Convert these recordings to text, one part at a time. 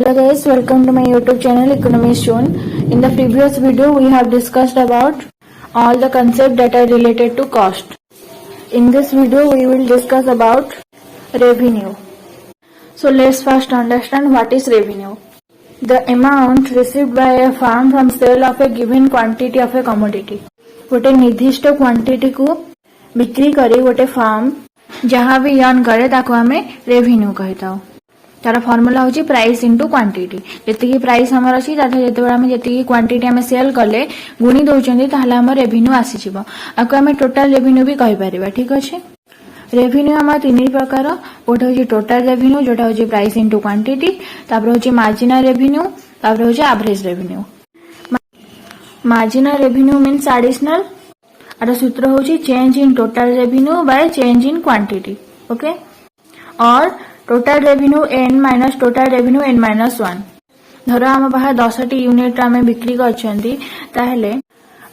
Hello guys, welcome to my YouTube channel Economy Shown. In the previous video, we have discussed about all the concepts that are related to cost. In this video, we will discuss about revenue. So let's first understand what is revenue. The amount received by a firm from sale of a given quantity of a commodity. गोटे निर्दिष्ट quantity को बिक्री करी गोटे farm जहाँ भी earn करे ताको हमें रेवेन्यू कहिताओ। तार फॉर्मूला होची प्राइस इंटू क्वांटिटी। जति प्राइस हमर अछि ताते जेते हम जति क्वांटिटी हम सेल कले गुणी दोचंदी ताहले हमर रेवेन्यू आसी जिवो। आको हमें टोटल रेवेन्यू भी कहि परिबा। ठीक अछि। रेवेन्यू हम तीन प्रकार गोटे होची टोटल रेवेन्यू जोटा होची प्राइस इंटू क्वांटिटी, तापर होची मार्जिनल रेवेन्यू, तापर होची average revenue. Marginal revenue means additional आर सूत्र होची change in total revenue by change in quantity. Okay. और total revenue N minus total revenue N minus 1। धर आम पाखे 10टी यूनिट आम बिक्री करते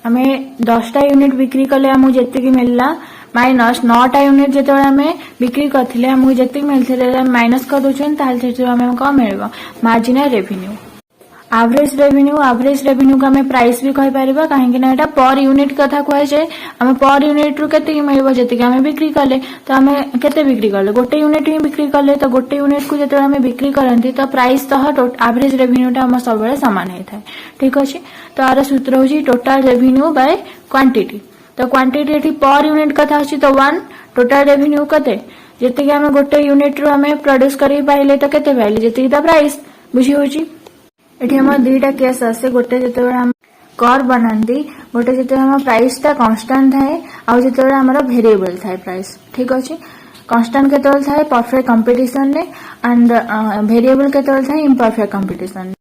आम 10टा यूनिट बिक्री कले आमको जी मिलला माइनस 9टा यूनिट जो आम बिक्री करते आमको जी मिलते माइनस कर दूसरे कौन मिल मार्जिनल रेवेन्यू। एवरेज रेवेन्यू को आम प्राइस भी कहीपर कहीं पर यूनिट कथा कहुए आम पर यूनिट रु के मिल जी आम बिक्री कले तो आम के बिक्री कले गोटे यूनिट ही बिक्री कले तो गोटे यूनिट को जो आम बिक्री करती तो प्राइस सह एवरेज रेवेन्यूटा आम सब सामान होता है। ठीक अच्छे। तो यार सूत्र हूँ टोटल रेवेन्यू बाय क्वांटिटी। तो क्वांटिटी ये पर यूनिट कथा अच्छी तो 1 टोटल रेवेन्यू कते जी आम गोटे यूनिट रु आम प्रोड्यूस कर पाइले तो के पाइले जी प्राइस बुझी हूँ। एठी हम दुईटा केस आसे गोटे जो कर बनाती गोटे जो हम प्राइस टा कांस्टेंट थाए आ जो हमर वेरिएबल थाए प्राइस। ठीक अच्छे। कांस्टेंट केतल थाए परफेक्ट कंपटीशन रे एंड वेरिएबल केतल थाए इम्परफेक्ट कंपटीशन।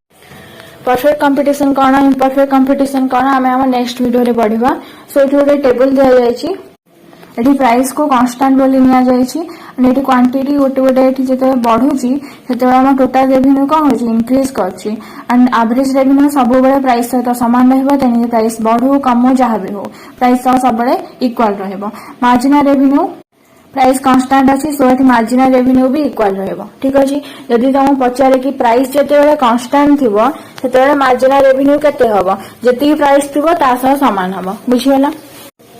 परफेक्ट कंपटीशन कौन इम्परफेक्ट कंपटीशन कौन आम नेक्स्ट वीडियो रे पढ़िबा। सो एठी गोटे टेबल दिया जायछि एठी प्राइस को कांस्टेंट बोली निया जायछि एंड एठी क्वांटिटी गोटे गोटे एठी जेते बढ़ुची सेते हम टोटल रेवेन्यू कोन होची इंक्रीज करछि एंड एवरेज रेवेन्यू सब बेले प्राइस सहित समान रहबो तेनी प्राइस बढ़ो कम जहाँ भी हो प्राइस सब बेले इक्वल रहबो। मार्जिनल रेवेन्यू प्राइस कांस्टेंट अछि सो एठी मार्जिनल रेवेन्यू भी इक्वल रहबो। ठीक अछि। यदि तुम पचारे कि प्राइस जेते बेले कांस्टेंट थिबो सेते बेले मार्जिनल रेवेन्यू केते हबो जेति प्राइस थिबो ता सह समान हबो। बुझियला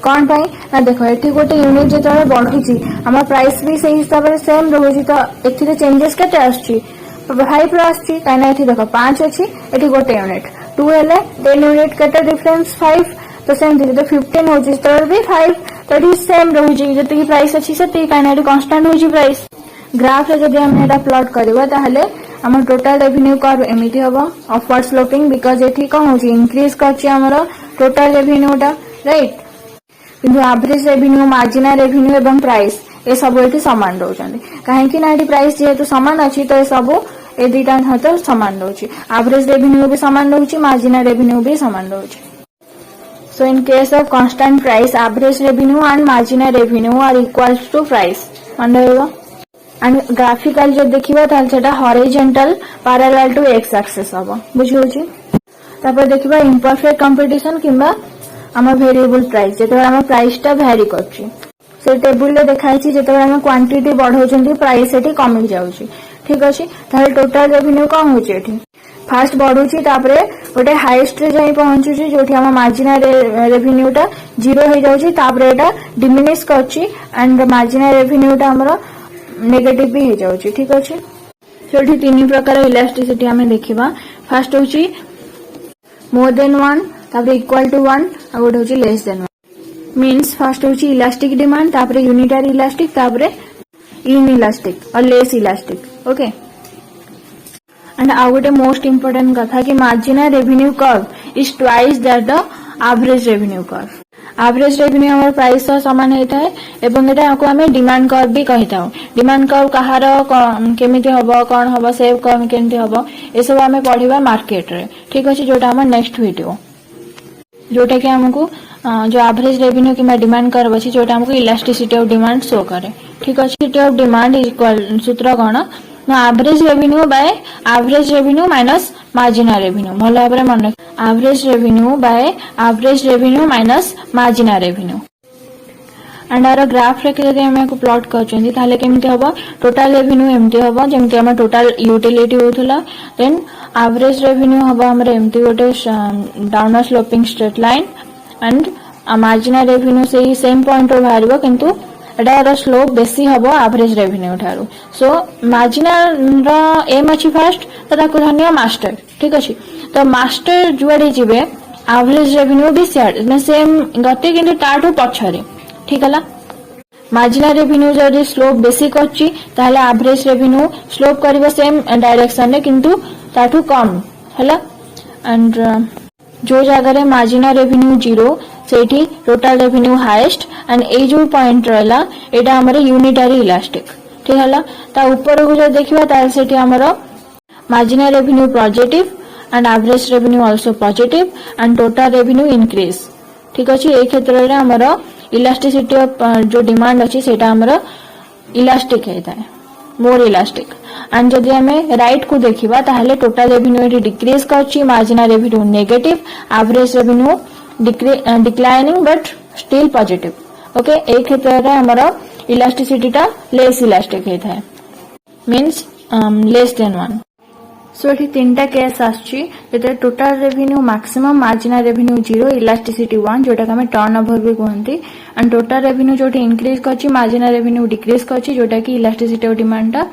कौन पाई ना देखो एठी गोटे यूनिट जो बढ़ुची आम प्राइस भी से हिसाब से सेम रोचे तो ए चेंजेस के 5 आसची कहीं देख 5 अच्छी एठी गोटे यूनिट 2 हेले 10 यूनिट के डिफरेंस 5 तो सेमती तो 15 होची तो भी 5 तो सेम रोचे जी प्राइस अच्छी से कहीं कांस्टेंट होची प्राइस। ग्राफ जब हम प्लॉट करवा ताहले आम टोटल रेवेन्यू कर्व एमती हम अपवर्ड स्लोपिंग बिकॉज एठी कौन होची इंक्रीज करची हमर टोटल रेवेन्यूटा राइट। किंतु एवरेज रेवेन्यू मार्जिनल रेवेन्यू एवं प्राइस ये सब ये सामान दौरान कहीं प्राइस जेहेतु सामान अच्छी तो ये सब ए दुईटा सहित सामान दौर एवरेज रेवेन्यू भी सामान दौर मार्जिनल रेवेन्यू भी सामान दौर। So in case of constant price average revenue and marginal revenue are equals to price मन रहा। एंड ग्राफिकल जो देखा horizontal parallel to X axis हम बुझे। देखा इम्परफेक्ट कंपटीशन किंबा आम वेरिएबल प्राइस जो आम प्राइस टा भैरी कर टेबुल देखाई जो आम क्वांटिटी बढ़ाऊँ प्राइस ये कमी जाऊँगी। ठीक अच्छे। टोटल रेवेन्यू कौन होची फास्ट बढ़ुची गोटे हाइस्ट रे जाई पहुंचुची जो आम मार्जिनल रेवेन्यूटा 0 हो जाऊँगी डिमिनिश करची एंड मार्जिनल रेवेन्यूटा हमर नेगेटिव भी हो जाऊँगी। ठीक अच्छे। तो 3 प्रकार इलास्टिसिटी आम देखा। फास्ट होची मोर देन 1 तापर इक्वल टू 1 आ गोटे होची लेस देन 1 मीन्स फर्स्ट होची इलास्टिक डिमांड तापर यूनिटरी इलास्टिक तापर इन इलास्टिक और लेस इलास्टिक। ओके। एंड आ गोटे मोस्ट इंपोर्टेंट कथा कि marginal revenue curve is twice that the average revenue curve. Average revenue हमर प्राइस समान होता है एवं एटा को हमें डिमांड कर्व भी कहि थाउ। डिमांड कर्व कहार केमिति हबो कोन हबो सेव कर्व केमिति हबो ए सब हमें पढिबा मार्केट रे। ठीक अछि। जोटा हमर नेक्स्ट वीडियो जोटा कि हमको जो एवरेज रेवेन्यू कि डिमांड कर्व अच्छी जोटा हमको इलास्टिसिटी ऑफ डिमांड शो करे। ठीक अच्छे। ऑफ डिमांड इक्वल सूत्र कौन ना average revenue by average revenue minus marginal revenue. भल भाव मन average revenue by average revenue minus marginal revenue. And AR graph रे जदि हम को प्लॉट करछंती ताले केमती हबो टोटल रेवेन्यू एमती हबो जेमती हम टोटल यूटिलिटी होतला देन एवरेज रेवेन्यू हबो हमर एमती गोटे down sloping straight line and marginal revenue से ही सेम पॉइंट रो बाहरबो किंतु एटार स्लोप बेसी हबो एवरेज रेवेन्यू ठारू सो मार्जिनल रो एम अछि फर्स्ट तो ताको धनिया मास्टर ठीक अछि तो मास्टर जुआडे जिवे एवरेज रेवेन्यू भी सेम गते किंतु ताठू पछरे ठीक है मार्जिनल रेवेन्यू जदि स्लोप बेसी करछि ताले एवरेज रेवेन्यू स्लोप करिवो सेम डायरेक्शन रे किंतु ताठू कम हला एंड जो जगह रे मार्जिनल रेवेन्यू 0 सेठी टोटल रेवेन्यू हाईएस्ट एंड ए जो पॉइंट रहला एटा हमर यूनिटरी इलास्टिक ठीक हला ता ऊपर को जो देखिबा ताल सेठी हमर marginal revenue positive and average revenue also positive and total revenue increase ठीक अछि ए क्षेत्र रे हमर इलास्टिसिटी ऑफ जो डिमांड अछि सेटा हमर इलास्टिक हेता है मोर इलास्टिक एंड जदि हमें राइट को देखिबा ताहले टोटल रेवेन्यू डिक्रीज करछि marginal revenue negative average revenue declining but still positive okay एक क्षेत्र रे हमर इलास्टिसिटी टा लेस इलास्टिक हेता है मींस लेस देन 1 सो एठी तीनटा केस आछि जेते total revenue maximum marginal revenue 0 elasticity 1 जोटा हम टर्नओवर भी कहंती एंड टोटल रेवेन्यू जोटी इंक्रीज करछि मार्जिनल रेवेन्यू डिक्रीज करछि जोटा कि इलास्टिसिटी ऑफ डिमांड टा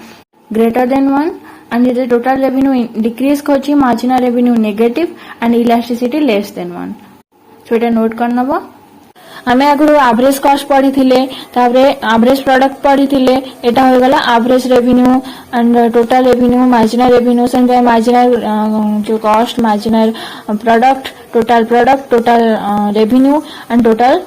ग्रेटर देन 1 एंड जेते टोटल रेवेन्यू डिक्रीज करछि marginal revenue negative and elasticity less than 1 so Etah note करनबो हमें आगु एवरेज कॉस्ट पढ़ी थिले ताबरे एवरेज प्रोडक्ट पढ़ी थिले एटा हो गला average revenue and total revenue marginal revenue संगे मार्जिनल जो cost marginal product total revenue and total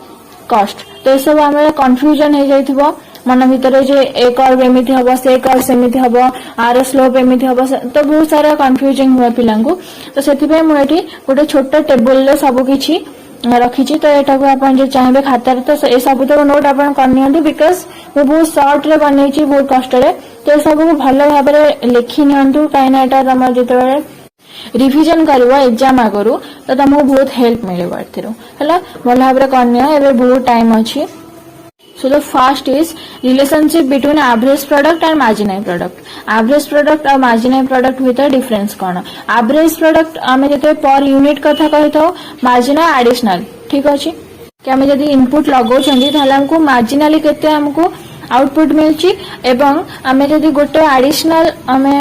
cost तो सब हमें कंफ्यूजन हे जाइथिबो मन भीतर जे ए कर्व एमिति हबो से कर्व सेमिति हबो आर स्लोप एमिति हबो तो बहुत सारा कंफ्यूजिंग हुआ पिलांगु तो सेति पे मु एठी गोटे छोटा टेबल ले सब किछि रखी तो एटा को अपन जे चाहबे खातार तो ए सब तो नोट अपन करनियंतु बिकॉज़ वो बहुत शॉर्ट रे बनै छी बहुत कष्ट रे तो सब को भलो भाबरे लिखि नियंतु काइना एटा हम जेते रिवीजन करबो एग्जाम आगरु तो तुमको बहुत हेल्प मिलेबो एथिरो हला भलो भाबरे करनियो एबे बहुत टाइम अछि So the first is relationship between average product and marginal product. Average product और marginal product भीतर difference कौन? Average product आमे जैसे per unit कथा कहते हो marginal additional ठीक अछि कि आमे यदि input लगो चंदी थाले हमको marginally केते हमको output मिलची एवं आमे यदि गोटे additional आमे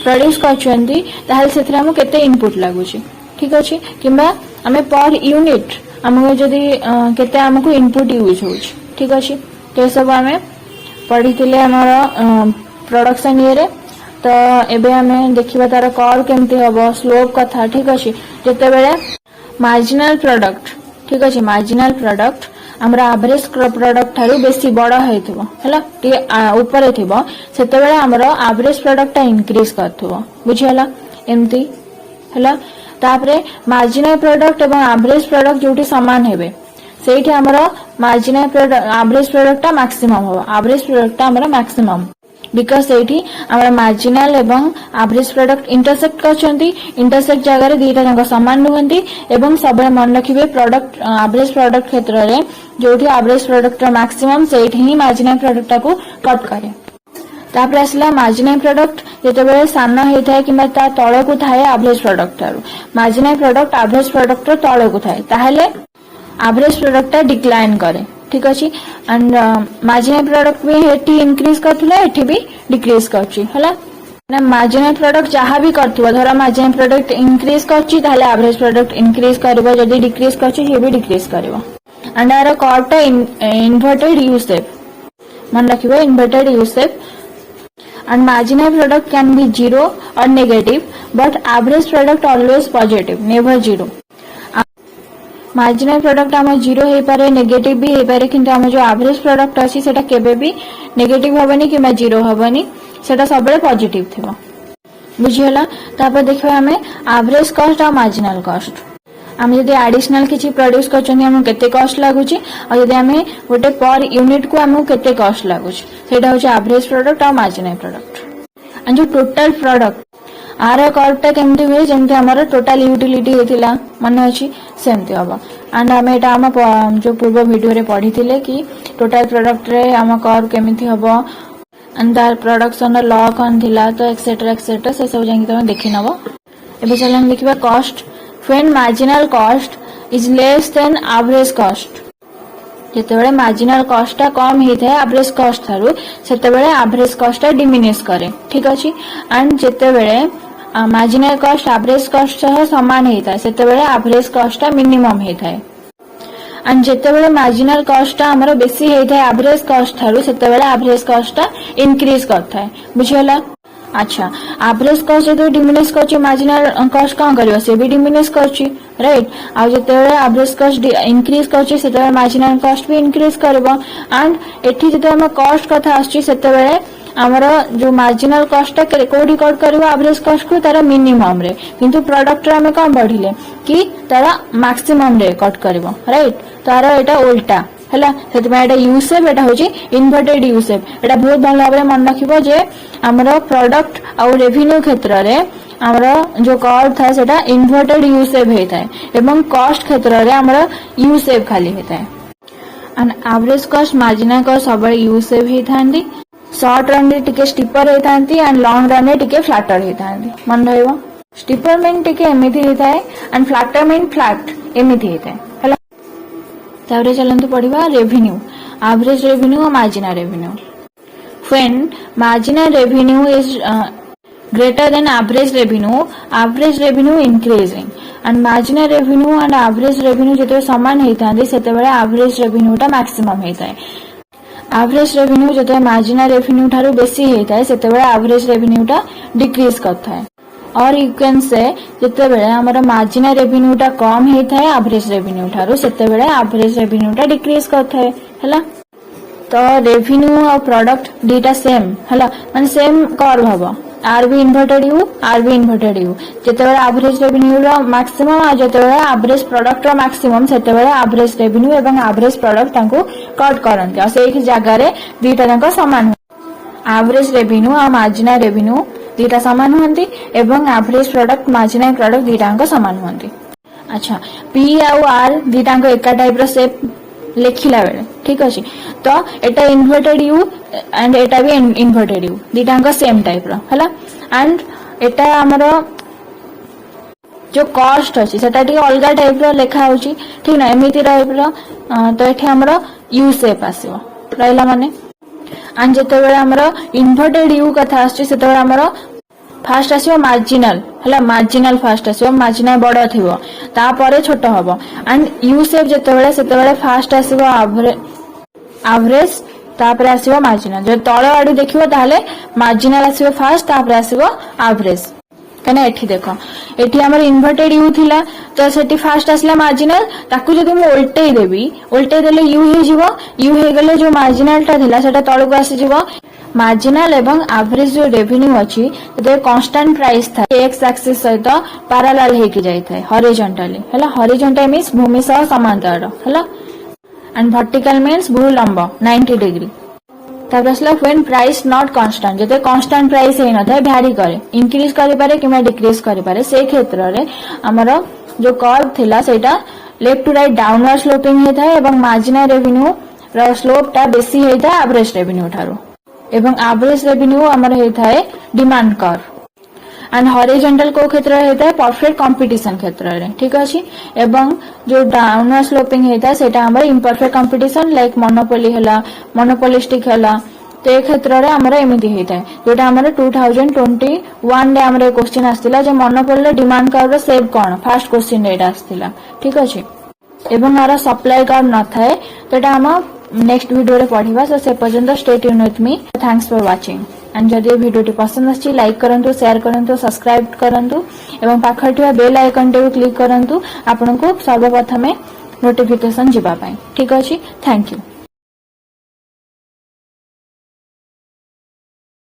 produce करचंदी ताले सेथरे हमको केते input लागुची ठीक अछि किबा आमे per unit हमको जदि केते हमको इनपुट यूज होछ ठीक अछि तो सब हमें पढ़िथिले हमर प्रोडक्शन ईयर तो एबे हमें देखिबा तार कर्व केमती हबो स्लोप कथा ठीक अछि जते बेले मार्जिनल प्रोडक्ट ठीक अछि मार्जिनल प्रोडक्ट हमरा एवरेज प्रोडक्ट थारु बेसी बडा हेथिबो हला टी ऊपर हेथिबो सेते बेले हमरा एवरेज प्रोडक्ट ता इंक्रीज करथबो बुझियला एमती हला तापरे मार्जिनल प्रोडक्ट एवं एवरेज प्रोडक्ट जोटी समान हेबे सेठी हमरा मार्जिनल प्रोडक्ट एवरेज प्रोडक्ट ता मैक्सिमम हो एवरेज प्रोडक्ट ता हमरा मैक्सिमम बिकॉज़ सेठी हमरा मार्जिनल एवं एवरेज प्रोडक्ट इंटरसेक्ट करचंती इंटरसेक्ट जगह रे दीटा जंग समान रहंती एवं सबरे मन रखिबे प्रोडक्ट एवरेज प्रोडक्ट क्षेत्र रे जोठी एवरेज प्रोडक्ट ता मैक्सिमम सेठी ही मार्जिनल प्रोडक्ट को कट करे तापर असला मार्जिनल प्रोडक्ट जेतेबेले साना हेथाय किबा ता तळे को थाए एवरेज प्रोडक्ट तारु मार्जिनल प्रोडक्ट एवरेज प्रोडक्ट रो तळे को थाए ताहले एवरेज प्रोडक्ट ता डिक्लाइन करे ठीक अछि एंड मार्जिनल प्रोडक्ट भी हेटी इंक्रीज करथले हेटी भी डिक्रीज करछि हला ना मार्जिनल प्रोडक्ट जहां भी करथबो धरा मार्जिनल प्रोडक्ट इंक्रीज करछि ताहले एवरेज प्रोडक्ट इंक्रीज करबो जदी डिक्रीज करछि हे भी डिक्रीज करबो एंड आर कर्व ता इन्वर्टेड यू शेप मन रखिबो inverted U shape and marginal product can be 0 or negative but average product always positive never 0 marginal product हम 0 हे पारे नेगेटिव भी हे पारे किंतु हम जो एवरेज प्रोडक्ट अछि सेटा केबे भी नेगेटिव होबनी किबा 0 होबनी सेटा सबले पॉजिटिव थिबो बुझियला तापर देखबा हमें एवरेज कॉस्ट और मार्जिनल कॉस्ट हम यदि एडिशनल किछि प्रोड्यूस करछनी हम केते कॉस्ट लागुची और यदि हमें गोटे पर यूनिट को हम केते कॉस्ट लागुची सेटा होचे एवरेज प्रोडक्ट और मार्जिनल प्रोडक्ट एंड जो टोटल प्रोडक्ट आर कर्व ता केमती हुए जेमती हमर टोटल यूटिलिटी हेतिला माने अछि सेमती होबा एंड आम एटा आम जो पूर्व वीडियो रे पढ़ी थिले कि टोटल प्रोडक्ट रे आम कर्व केमिति हबो एंड तार प्रोडक्शन लॉ कौन थिला तो एक्सेट्रा से सब जाई तुम देखि नबो। एबे चलन देखिबा cost when marginal cost is less than average cost. जेतेबेले मार्जिनल कॉस्ट कम होता है एवरेज कॉस्ट थारु सेतेबेले एवरेज कॉस्ट डिमिनिश करे। ठीक अछि। एंड जेतेबेले मार्जिनल कॉस्ट एवरेज कॉस्ट सह समान होता है सेतेबेले एवरेज कॉस्ट मिनिमम होता है। एंड जेतेबेले मार्जिनल कॉस्ट हमर बेसी होता है एवरेज कॉस्ट थारु सेतेबेले एवरेज कॉस्ट इंक्रीज करता है। बुझियला। अच्छा एवरेज कॉस्ट जो डिमिनिश करछि मार्जिनल कॉस्ट कौन करियो से भी डिमिनिश करछि राइट। आ जेतेबेले एवरेज कॉस्ट इंक्रीज करछि सेतेबेले मार्जिनल कॉस्ट भी इंक्रीज करबो। एंड एठी जते हम कॉस्ट कथा आछि सेतेबेले हमर जो मार्जिनल कॉस्ट कोडी कट करबो एवरेज कॉस्ट को तारा मिनिमम रे किंतु प्रोडक्ट रे हम कौन बढ़िले कि तारा मैक्सिमम रे कट करबो राइट। तारा एटा उल्टा हैला सेतबे एटा यू शेप एटा होची इन्वर्टेड यू शेप। एटा बहुत भल भाबरे मन रखिबो जे हमरो प्रोडक्ट आ रेवेन्यू क्षेत्र रे हमरो जो कर्व था सेटा इन्वर्टेड यू शेप हेता है एवं कॉस्ट क्षेत्र रे हमरो यू शेप खाली हेता है। And average cost marginal cost सब यू शेप हेतांदी शॉर्ट रन रे टिके स्टीपर हेतांती एंड लॉन्ग रन रे टिके फ्लैटर हेतांती। मन रहइबो स्टीपर मीन टिके एमिति हेता है एंड फ्लैटर मीन फ्लैट एमिति हेता है। तावरे चलंतु पढ़िबा रेवेन्यू एवरेज रेवेन्यू और marginal revenue. When marginal revenue is greater than average revenue increasing and marginal revenue and average revenue जते समान हेतांदी सेतेबेले एवरेज रेवेन्यूटा मैक्सिमम हेता है। एवरेज रेवेन्यू जते मार्जिनल रेवेन्यू ठारू बेसी हेता है सेतेबेले एवरेज रेवेन्यूटा डिक्रीज करता है। और यू कैन से जेतेबेले हमर मार्जिनल रेवेन्यूटा कम हेता है एवरेज रेवेन्यू ठारू सेतेबेले एवरेज रेवेन्यूटा डिक्रीज करता है हैला। तो रेवेन्यू और प्रोडक्ट डीटा सेम हैला माने सेम कर्व हबो आर बी इन्वर्टेड यू जेतेबेले एवरेज रेवेन्यू रो मैक्सिमम आ जेतेबेले एवरेज प्रोडक्ट रो मैक्सिमम सेतेबेले एवरेज रेवेन्यू एवं एवरेज प्रोडक्ट तांको कट करंती आ सेही जगह रे दीटा तांको समान एवरेज रेवेन्यू और मार्जिनल रेवेन्यू दीटा समान होती एवं एवरेज प्रोडक्ट मार्जिनल प्रोडक्ट दीटा समान होती। अच्छा पी आउ आर दीटा एका टाइप रो शेप लिखिला बेले ठीक अछि। तो एटा इन्वर्टेड यू एंड एटा भी इन्वर्टेड यू दीटा सेम टाइप रो हला। एंड एटा हमरो जो कॉस्ट अछि सेटा टी अलगा टाइप रो लेखा होची ठीक ना एमिति टाइप रो। तो एठी हमरो यू शेप आसीबो रहला माने। एंड जेतेबेले हमरो इन्वर्टेड यू कथा आछि सेतेबेले हमरो फास्ट आसीबो मार्जिनल हला मार्जिनल फास्ट आसीबो मार्जिनल बड़ थिबो तापरे छोट हबो। एंड यू शेप जेतेबेले सेतेबेले फास्ट आसीबो एवरेज तापरे आसीबो मार्जिनल जे तळ आडू देखिबो ताले मार्जिनल आसीबो फास्ट तापरे आसीबो एवरेज। कने एठी देखो एठी हमर इन्वर्टेड यू थिला तो सेठी फास्ट आसला मार्जिनल ताकू जदि हम उल्टे देले यू हे जिवो यू हे गले जो मार्जिनल ता थिला सेटा तळको आसी जिवो। मार्जिनल एवं एवरेज जो रेवेन्यू अछि ते कांस्टेंट प्राइस था एक्स एक्सिस सहित पैरेलल हे कि जाय थाए हॉरिजॉन्टली हला। हॉरिजॉन्टल मींस भूमि सह समांतर हला एंड वर्टिकल मींस भू लंब 90 डिग्री। तापर असला व्हेन प्राइस नॉट कांस्टेंट जते कांस्टेंट प्राइस हे न थाए भ्यारी करे इंक्रीज करि पारे किमा डिक्रीज करि पारे से क्षेत्र रे हमर जो कर्व थिला सेटा left to right downward sloping हे थाए एवं मार्जिनल रेवेन्यू रो स्लोप ता बेसी हे थाए एवरेज रेवेन्यू ठारो एवं एवरेज रेवेन्यू हमर हे थाए डिमांड कर्व। एंड हॉरिजॉन्टल को क्षेत्र हेता है परफेक्ट कंपटीशन क्षेत्र रे ठीक अछि। एवं जो डाउनवर्ड स्लोपिंग हेता सेटा हमर इम्परफेक्ट कंपटीशन लाइक मोनोपोली हला मोनोपोलिस्टिक हला तो ए क्षेत्र रे हमर एमिति हेता है जोटा हमर 2021 रे हमर क्वेश्चन आस्तिला जे मोनोपोली डिमांड कर्व रो शेप कोन फर्स्ट क्वेश्चन रे आस्तिला ठीक अछि। एवं आरो सप्लाई कर्व न थाए तो एटा हम नेक्स्ट वीडियो रे पढिबा से पर्यंत stay tune with me. Thanks for watching and जदि वीडियो पसंद आछि लाइक करंतु शेयर करंतु सब्सक्राइब करंतु एवं पाखर बेल आइकन टे क्लिक करंतु आपनको सर्वप्रथमे नोटिफिकेशन जिबा पाई ठीक अछि। Thank you.